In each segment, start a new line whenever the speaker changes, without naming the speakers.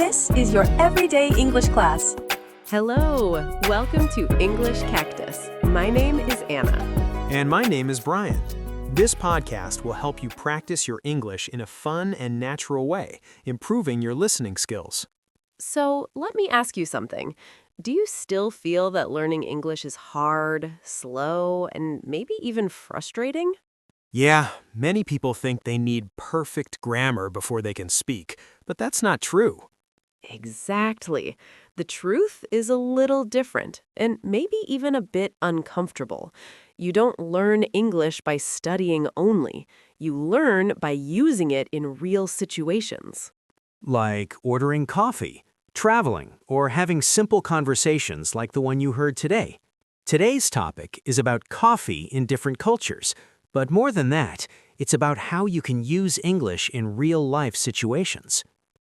This is your everyday English class.
Hello, welcome to English Cactus. My name is Anna.
And my name is Brian. This podcast will help you practice your English in a fun and natural way, improving your listening skills.
So, let me ask you something. Do you still feel that learning English is hard, slow, and maybe even frustrating?
Yeah, many people think they need perfect grammar before they can speak, but that's not true.
Exactly. The truth is a little different, and maybe even a bit uncomfortable. You don't learn English by studying only. You learn by using it in real situations.
Like ordering coffee, traveling, or having simple conversations like the one you heard today. Today's topic is about coffee in different cultures, but more than that, it's about how you can use English in real-life situations.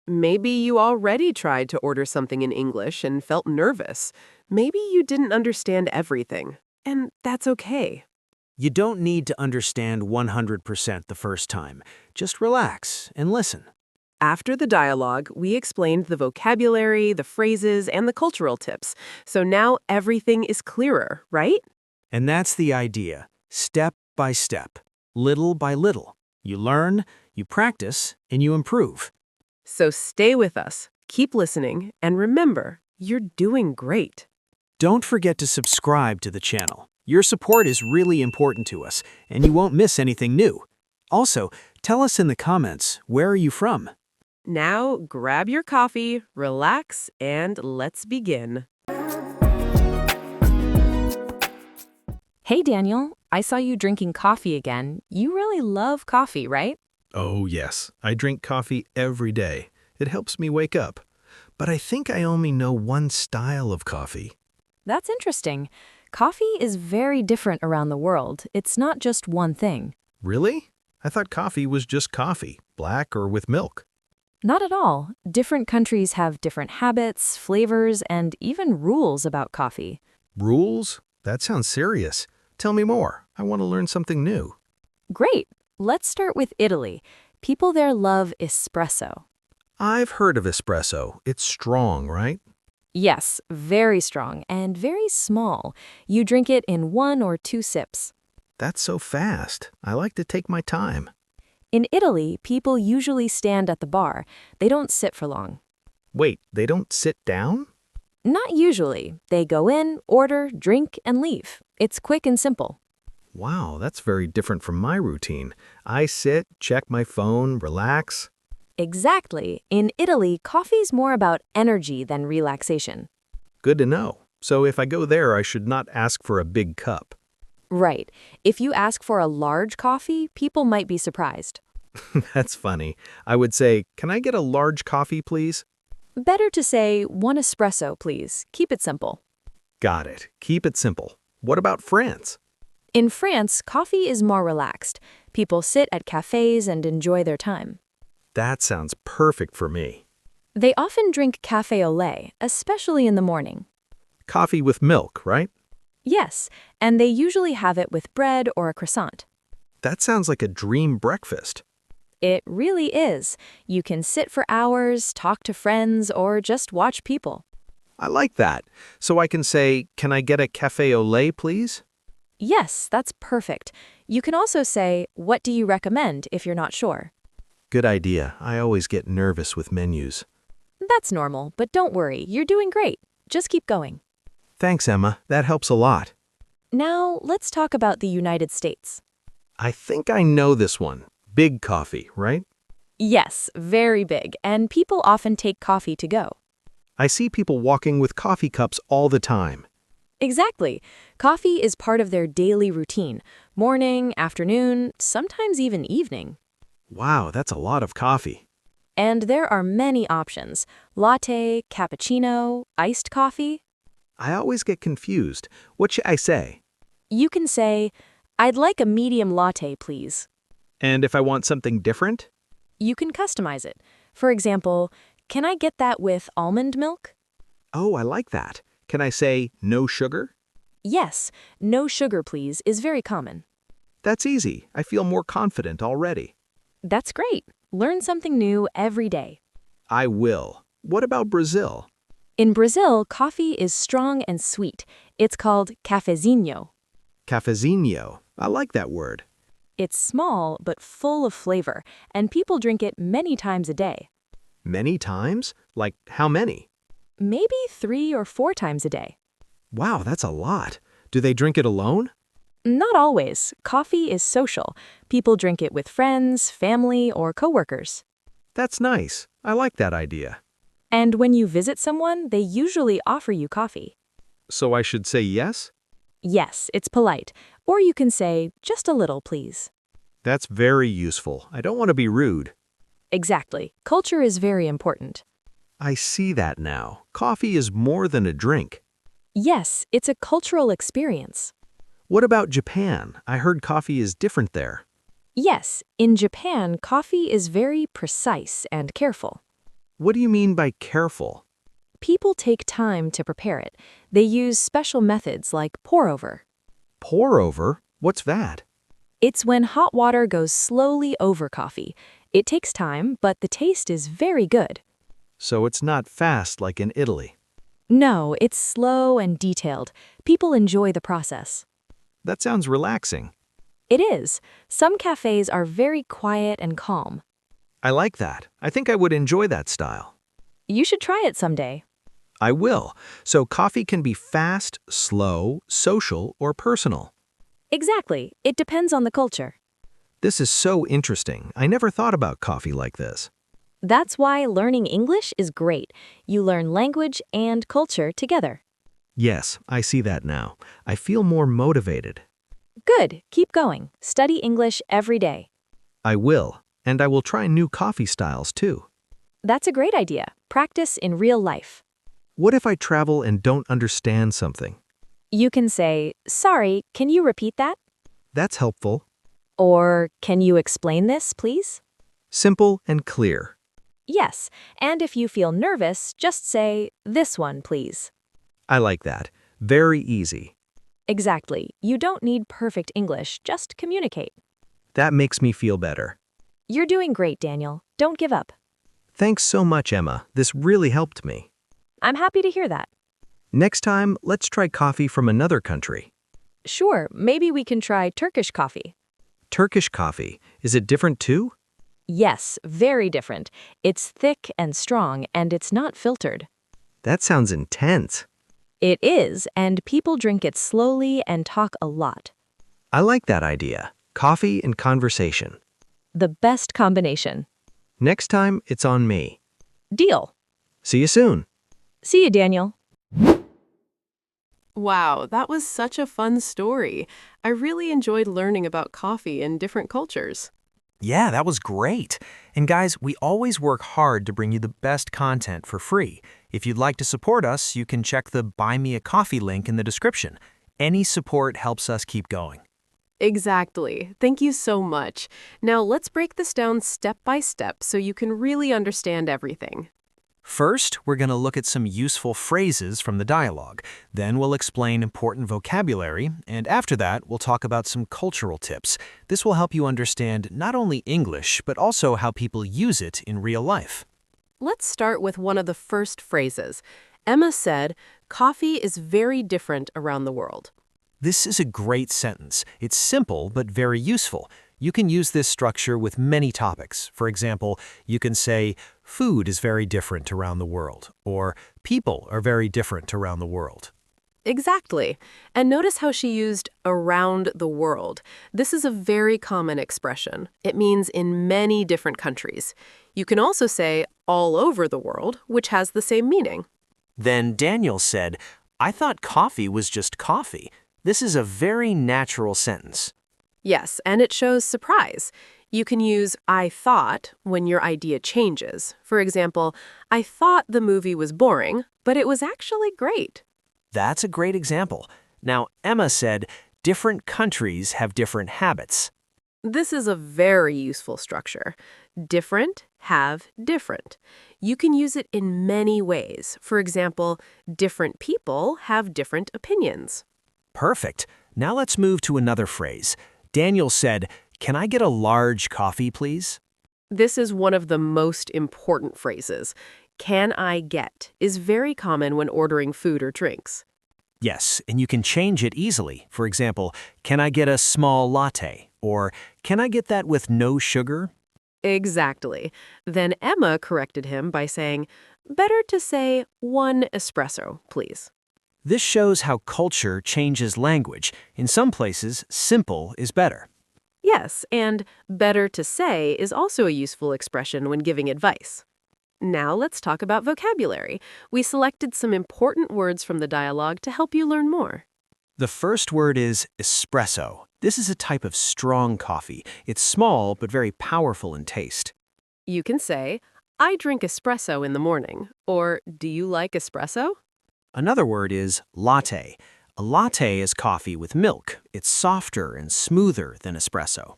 Maybe you already tried to order something in English and felt nervous. Maybe you didn't understand everything, and that's okay.
You don't need to understand 100% the first time. Just relax and listen.
After the dialogue, we explained the vocabulary, the phrases, and the cultural tips. So now everything is clearer, right?
And that's the idea. Step by step, little by little. You learn, you practice, and you improve.
So stay with us, keep listening, and remember, you're doing great.
Don't forget to subscribe to the channel. Your support is really important to us, and you won't miss anything new. Also, tell us in the comments, where are you from?
Now, grab your coffee, relax, and let's begin.
Hey, Daniel, I saw you drinking coffee again. You really love coffee, right?
Oh, yes. I drink coffee every day. It helps me wake up. But I think I only know one style of coffee.
That's interesting. Coffee is very different around the world. It's not just one thing.
Really? I thought coffee was just coffee, black or with milk.
Not at all. Different countries have different habits, flavors, and even rules about coffee.
Rules? That sounds serious. Tell me more. I want to learn something new.
Great. Let's start with Italy. People there love espresso.
I've heard of espresso. It's strong, right?
Yes, very strong and very small. You drink it in 1 or 2 sips.
That's so fast. I like to take my time.
In Italy, people usually stand at the bar. They don't sit for long.
Wait, they don't sit down?
Not usually. They go in, order, drink, and leave. It's quick and simple.
Wow, that's very different from my routine. I sit, check my phone, relax.
Exactly. In Italy, coffee's more about energy than relaxation.
Good to know. So if I go there, I should not ask for a big cup.
Right. If you ask for a large coffee, people might be surprised.
That's funny. I would say, "Can I get a large coffee, please?"
Better to say, 1 espresso, please. Keep it simple.
Got it. Keep it simple. What about France?
In France, coffee is more relaxed. People sit at cafes and enjoy their time.
That sounds perfect for me.
They often drink café au lait, especially in the morning.
Coffee with milk, right?
Yes, and they usually have it with bread or a croissant.
That sounds like a dream breakfast.
It really is. You can sit for hours, talk to friends, or just watch people.
I like that. So I can say, "Can I get a café au lait, please?"
Yes, that's perfect. You can also say, what do you recommend if you're not sure?
Good idea. I always get nervous with menus.
That's normal, but don't worry, you're doing great. Just keep going.
Thanks, Emma. That helps a lot.
Now, let's talk about the United States.
I think I know this one. Big coffee, right?
Yes, very big, and people often take coffee to go.
I see people walking with coffee cups all the time.
Exactly. Coffee is part of their daily routine. Morning, afternoon, sometimes even evening.
Wow, that's a lot of coffee.
And there are many options. Latte, cappuccino, iced coffee.
I always get confused. What should I say?
You can say, I'd like a medium latte, please.
And if I want something different?
You can customize it. For example, can I get that with almond milk?
Oh, I like that. Can I say no sugar?
Yes, no sugar, please, is very common.
That's easy. I feel more confident already.
That's great. Learn something new every day.
I will. What about Brazil?
In Brazil, coffee is strong and sweet. It's called cafezinho.
Cafezinho. I like that word.
It's small but full of flavor, and people drink it many times a day.
Many times? Like how many?
Maybe 3 or 4 times a day.
Wow, that's a lot. Do they drink it alone?
Not always. Coffee is social. People drink it with friends, family, or coworkers.
That's nice. I like that idea.
And when you visit someone, they usually offer you coffee.
So I should say yes?
Yes, it's polite. Or you can say, just a little, please.
That's very useful. I don't want to be rude.
Exactly. Culture is very important.
I see that now. Coffee is more than a drink.
Yes, it's a cultural experience.
What about Japan? I heard coffee is different there.
Yes, in Japan, coffee is very precise and careful.
What do you mean by careful?
People take time to prepare it. They use special methods like pour-over.
Pour over? What's that?
It's when hot water goes slowly over coffee. It takes time, but the taste is very good.
So it's not fast like in Italy.
No, it's slow and detailed. People enjoy the process.
That sounds relaxing.
It is. Some cafes are very quiet and calm.
I like that. I think I would enjoy that style.
You should try it someday.
I will. So coffee can be fast, slow, social, or personal.
Exactly. It depends on the culture.
This is so interesting. I never thought about coffee like this.
That's why learning English is great. You learn language and culture together.
Yes, I see that now. I feel more motivated.
Good. Keep going. Study English every day.
I will, and I will try new coffee styles too.
That's a great idea. Practice in real life.
What if I travel and don't understand something?
You can say, sorry, can you repeat that?
That's helpful.
Or, can you explain this, please?
Simple and clear.
Yes, and if you feel nervous, just say, this one, please.
I like that. Very easy.
Exactly. You don't need perfect English, just communicate.
That makes me feel better.
You're doing great, Daniel. Don't give up.
Thanks so much, Emma. This really helped me.
I'm happy to hear that.
Next time, let's try coffee from another country.
Sure, maybe we can try Turkish coffee.
Turkish coffee. Is it different too?
Yes, very different. It's thick and strong, and it's not filtered.
That sounds intense.
It is, and people drink it slowly and talk a lot.
I like that idea. Coffee and conversation.
The best combination.
Next time, it's on me.
Deal.
See you soon.
See you, Daniel.
Wow, that was such a fun story. I really enjoyed learning about coffee in different cultures.
Yeah, that was great. And guys, we always work hard to bring you the best content for free. If you'd like to support us, you can check the Buy Me a Coffee link in the description. Any support helps us keep going.
Exactly. Thank you so much. Now let's break this down step by step so you can really understand everything.
First, we're going to look at some useful phrases from the dialogue. Then we'll explain important vocabulary, and after that, we'll talk about some cultural tips. This will help you understand not only English, but also how people use it in real life.
Let's start with one of the first phrases. Emma said, "Coffee is very different around the world."
This is a great sentence. It's simple, but very useful. You can use this structure with many topics. For example, you can say, food is very different around the world, or people are very different around the world.
Exactly. And notice how she used around the world. This is a very common expression. It means in many different countries. You can also say all over the world, which has the same meaning.
Then Daniel said, I thought coffee was just coffee. This is a very natural sentence.
Yes, and it shows surprise. You can use I thought when your idea changes. For example, I thought the movie was boring, but it was actually great.
That's a great example. Now, Emma said, different countries have different habits.
This is a very useful structure. Different, have, different. You can use it in many ways. For example, different people have different opinions.
Perfect. Now let's move to another phrase. Daniel said, can I get a large coffee, please?
This is one of the most important phrases. Can I get is very common when ordering food or drinks.
Yes, and you can change it easily. For example, can I get a small latte? Or can I get that with no sugar?
Exactly. Then Emma corrected him by saying, better to say 1 espresso, please.
This shows how culture changes language. In some places, simple is better.
Yes, and better to say is also a useful expression when giving advice. Now let's talk about vocabulary. We selected some important words from the dialogue to help you learn more.
The first word is espresso. This is a type of strong coffee. It's small but very powerful in taste.
You can say, I drink espresso in the morning, or do you like espresso?
Another word is latte. A latte is coffee with milk. It's softer and smoother than espresso.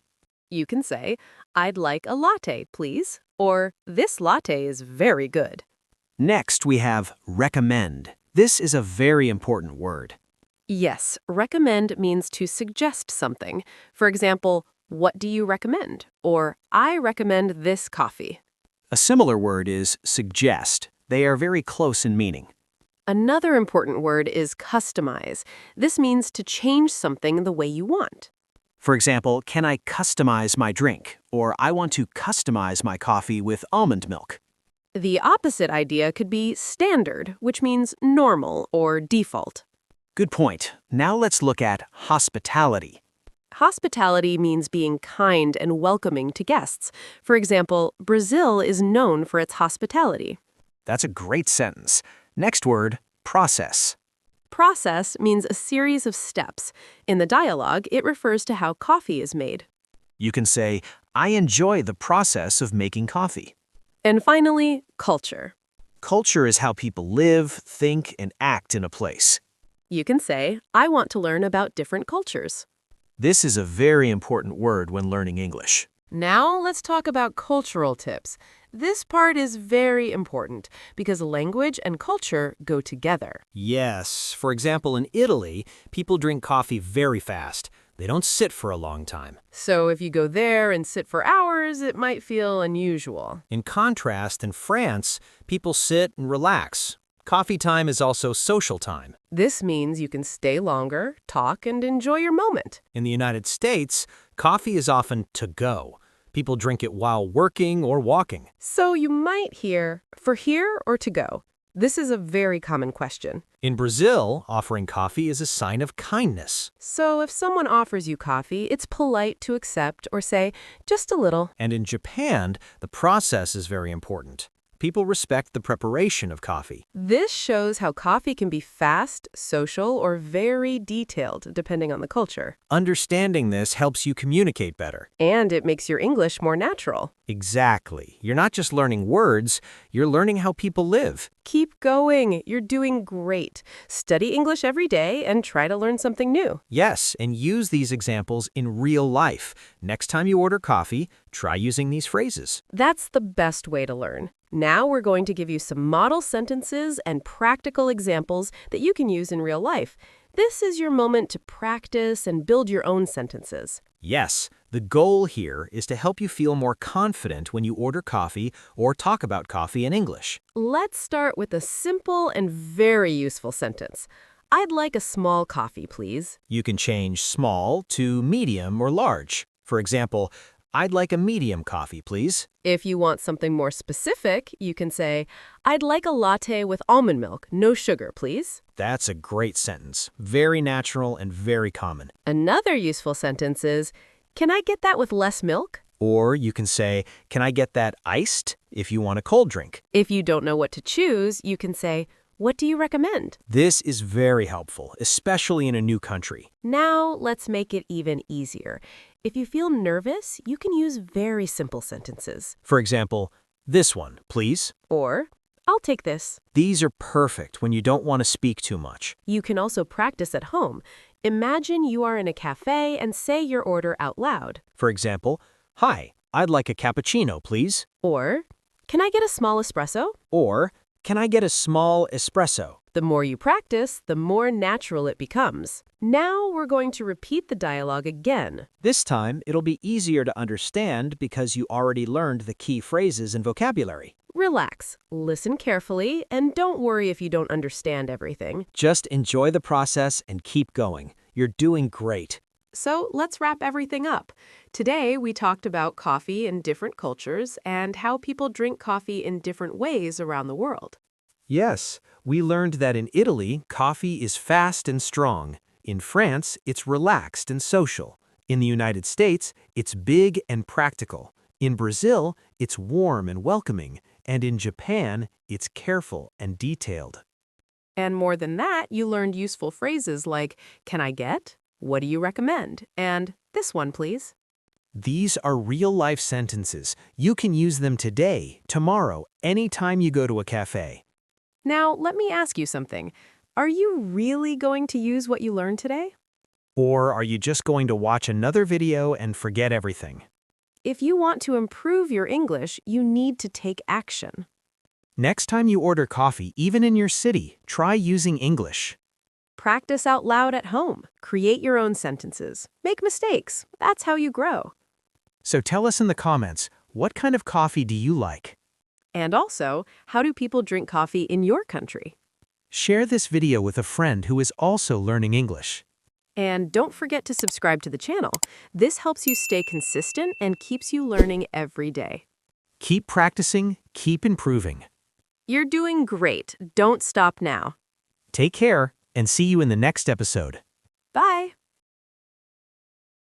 You can say, I'd like a latte, please, or this latte is very good.
Next, we have recommend. This is a very important word.
Yes, recommend means to suggest something. For example, what do you recommend? Or I recommend this coffee.
A similar word is suggest. They are very close in meaning.
Another important word is customize. This means to change something the way you want.
For example, can I customize my drink? Or I want to customize my coffee with almond milk.
The opposite idea could be standard, which means normal or default.
Good point. Now let's look at hospitality.
Hospitality means being kind and welcoming to guests. For example, Brazil is known for its hospitality.
That's a great sentence. Next word, process.
Process means a series of steps. In the dialogue, it refers to how coffee is made.
You can say, I enjoy the process of making coffee.
And finally, culture.
Culture is how people live, think, and act in a place.
You can say, I want to learn about different cultures.
This is a very important word when learning English.
Now let's talk about cultural tips. This part is very important because language and culture go together.
Yes. For example, in Italy, people drink coffee very fast. They don't sit for a long time.
So if you go there and sit for hours, it might feel unusual.
In contrast, in France, people sit and relax. Coffee time is also social time.
This means you can stay longer, talk, and enjoy your moment.
In the United States, coffee is often to go. People drink it while working or walking.
So you might hear, for here or to go? This is a very common question.
In Brazil, offering coffee is a sign of kindness.
So if someone offers you coffee, it's polite to accept or say, just a little.
And in Japan, the process is very important. People respect the preparation of coffee.
This shows how coffee can be fast, social, or very detailed, depending on the culture.
Understanding this helps you communicate better.
And it makes your English more natural.
Exactly. You're not just learning words, you're learning how people live.
Keep going. You're doing great. Study English every day and try to learn something new.
Yes, and use these examples in real life. Next time you order coffee, try using these phrases.
That's the best way to learn. Now we're going to give you some model sentences and practical examples that you can use in real life. This is your moment to practice and build your own sentences.
Yes, the goal here is to help you feel more confident when you order coffee or talk about coffee in English.
Let's start with a simple and very useful sentence. I'd like a small coffee, please.
You can change small to medium or large. For example, I'd like a medium coffee, please.
If you want something more specific, you can say, I'd like a latte with almond milk, no sugar, please.
That's a great sentence. Very natural and very common.
Another useful sentence is, can I get that with less milk?
Or you can say, can I get that iced if you want a cold drink?
If you don't know what to choose, you can say, what do you recommend?
This is very helpful, especially in a new country.
Now, let's make it even easier. If you feel nervous, you can use very simple sentences.
For example, this one, please.
Or, I'll take this.
These are perfect when you don't want to speak too much.
You can also practice at home. Imagine you are in a cafe and say your order out loud.
For example, hi, I'd like a cappuccino, please.
Or, can I get a small espresso?
Or, can I get a small espresso?
The more you practice, the more natural it becomes. Now we're going to repeat the dialogue again.
This time, it'll be easier to understand because you already learned the key phrases and vocabulary.
Relax, listen carefully, and don't worry if you don't understand everything.
Just enjoy the process and keep going. You're doing great.
So let's wrap everything up. Today, we talked about coffee in different cultures and how people drink coffee in different ways around the world.
Yes, we learned that in Italy, coffee is fast and strong. In France, it's relaxed and social. In the United States, it's big and practical. In Brazil, it's warm and welcoming. And in Japan, it's careful and detailed.
And more than that, you learned useful phrases like, "Can I get?" "What do you recommend?" and "This one, please."
These are real-life sentences. You can use them today, tomorrow, anytime you go to a cafe.
Now, let me ask you something. Are you really going to use what you learned today?
Or are you just going to watch another video and forget everything?
If you want to improve your English, you need to take action.
Next time you order coffee, even in your city, try using English.
Practice out loud at home. Create your own sentences. Make mistakes. That's how you grow.
So tell us in the comments, what kind of coffee do you like?
And also, how do people drink coffee in your country?
Share this video with a friend who is also learning English.
And don't forget to subscribe to the channel. This helps you stay consistent and keeps you learning every day.
Keep practicing, keep improving.
You're doing great. Don't stop now.
Take care, and see you in the next episode.